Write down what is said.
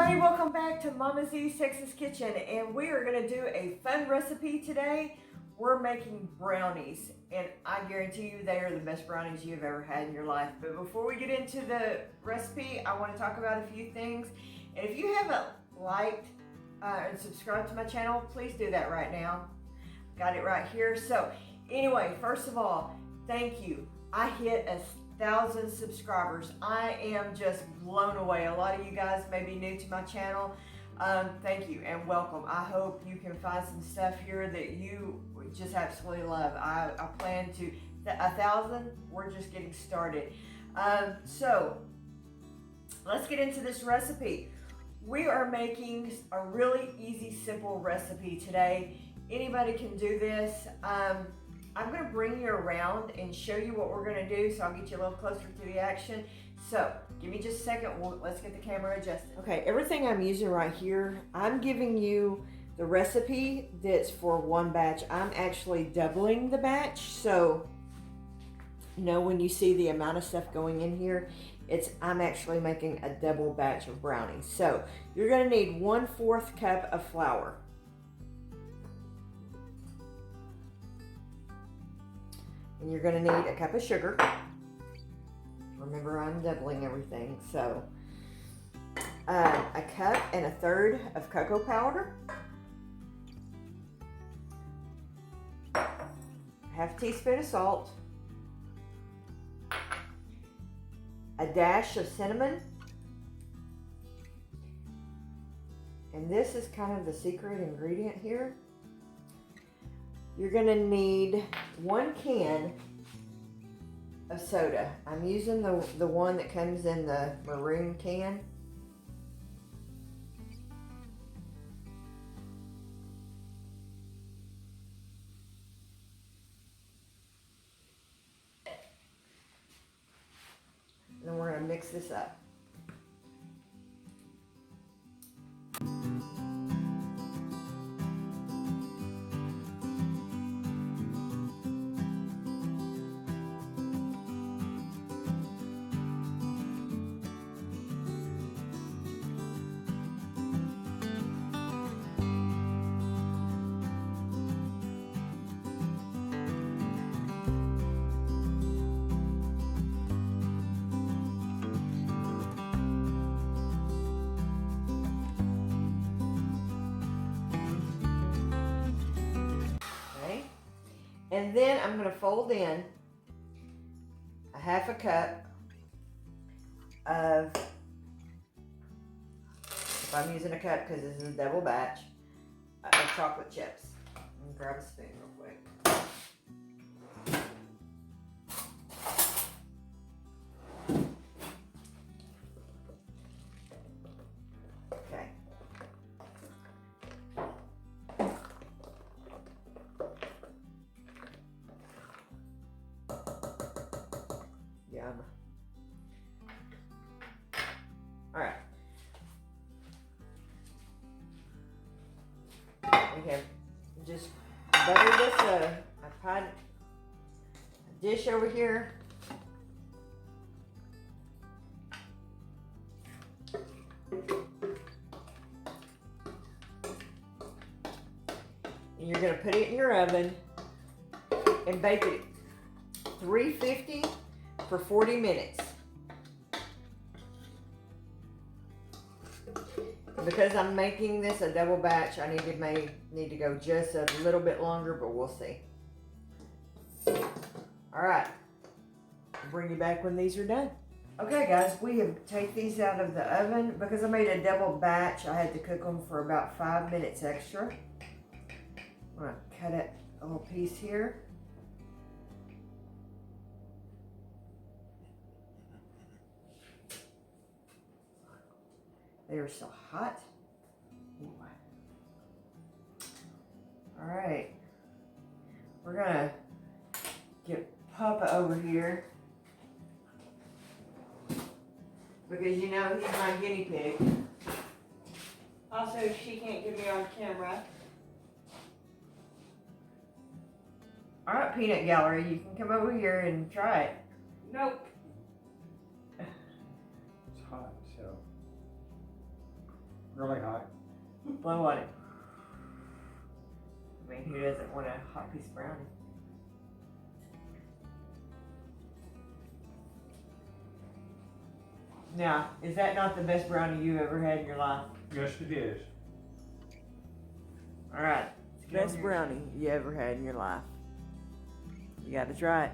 everybody, welcome back to Mama Z's Texas Kitchen, and we are going to do a fun recipe today. We're making brownies, and I guarantee you they are the best brownies you've ever had in your life. But before we get into the recipe, I want to talk about a few things. And if you haven't liked and subscribed to my channel, please do that right now. Got it right here. So anyway, first of all, thank you. I hit 1,000 subscribers. I am just blown away. A lot of you guys may be new to my channel. Thank you and welcome. I hope you can find some stuff here that you just absolutely love. I plan to 1,000. We're just getting started. So let's get into this recipe. We are making a really easy, simple recipe today. Anybody can do this. I'm going to bring you around and show you what we're going to do, so I'll get you a little closer to the action. So give me just a second. Let's get the camera adjusted. Okay, everything I'm using right here, I'm giving you the recipe that's for one batch. I'm actually doubling the batch, so you know when you see the amount of stuff going in here, I'm actually making a double batch of brownies. So you're going to need 1/4 cup of flour. And you're going to need a cup of sugar. Remember, I'm doubling everything. So, a cup and 1/3 of cocoa powder. 1/2 teaspoon of salt. A dash of cinnamon. And this is kind of the secret ingredient here. You're going to need 1 can of soda. I'm using the one that comes in the maroon can. And then we're going to mix this up. And then I'm going to fold in 1/2 cup of, if I'm using a cup because this is a double batch, of chocolate chips. Let me grab a spoon real quick. Okay. All right. We have just buttered this. I've had a dish over here. And you're going to put it in your oven and bake it 350 for 40 minutes. Because I'm making this a double batch, I need to go just a little bit longer, but we'll see. All right, I'll bring you back when these are done. Okay guys, we have taken these out of the oven. Because I made a double batch, I had to cook them for about 5 minutes extra. I'm gonna cut it a little piece here. They are so hot. Ooh. All right, we're gonna get Papa over here because you know he's my guinea pig. Also, she can't get me on camera. All right, Peanut Gallery, you can come over here and try it. Nope. It's hot, so. Really hot. Blow on it. I mean, who doesn't want a hot piece of brownie? Now, is that not the best brownie you ever had in your life? Yes, it is. All right. Best brownie you ever had in your life. You got to try it.